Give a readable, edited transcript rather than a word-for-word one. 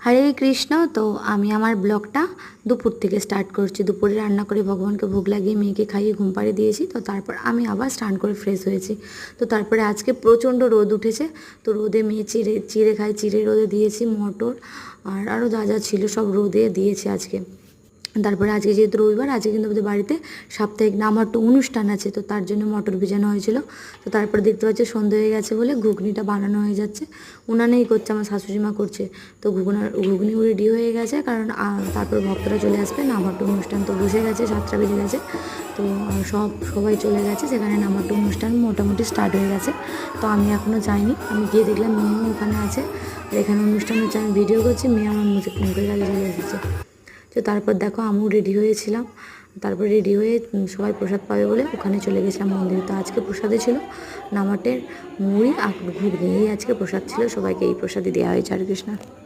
হরে কৃষ্ণ। তো আমি আমার ব্লগটা দুপুর থেকে স্টার্ট করছি। দুপুরে রান্না করে ভগবানকে ভোগ লাগিয়ে মেয়েকে খাইয়ে ঘুম পাড়িয়ে দিয়েছি। তো তারপর আমি আবার স্নান করে ফ্রেশ হয়েছি। তো তারপরে আজকে প্রচণ্ড রোদ উঠেছে। তো রোদে মেয়ে চিড়ে খাই, চিড়ে রোদে দিয়েছি, মটর আর আরও যা যা ছিল সব রোদে দিয়েছি আজকে। তারপরে আজকে যেহেতু রবিবার, আজকে কিন্তু আমাদের বাড়িতে সাপ্তাহিক নামহাট্য অনুষ্ঠান আছে, তো তার জন্য মটর ভিজানো হয়েছিল। তো তারপরে দেখতে পাচ্ছি সন্ধে হয়ে গেছে বলে ঘুগনিটা বানানো হয়ে যাচ্ছে। উনানেই করছে, আমার শাশুড়ি মা করছে। তো ঘুগনিও রেডি হয়ে গেছে, কারণ তারপর ভক্তরা চলে আসবে। নামহাট্য অনুষ্ঠান তো বসে গেছে, 7টা বেজে গেছে। তো সবাই চলে গেছে, সেখানে নামহাট্য অনুষ্ঠান মোটামুটি স্টার্ট হয়ে গেছে। তো আমি এখনও যাইনি। আমি গিয়ে দেখলাম মেয়েও ওখানে আছে, আর এখানে অনুষ্ঠান হচ্ছে, আমি ভিডিও করছি, মেয়ে আমার মুখে মুখের কাছে চলে এসেছে। তো তারপর দেখো আমিও রেডি হয়েছিলাম। তারপর রেডি হয়ে সবাই প্রসাদ পাবে বলে ওখানে চলে গেছিলাম মন্দিরে। তো আজকে প্রসাদে ছিল নামাটের মুড়ি আর ঘুগনি, এই আজকে প্রসাদ ছিল, সবাইকে এই প্রসাদই দেওয়া হয়েছে। হরে কৃষ্ণ।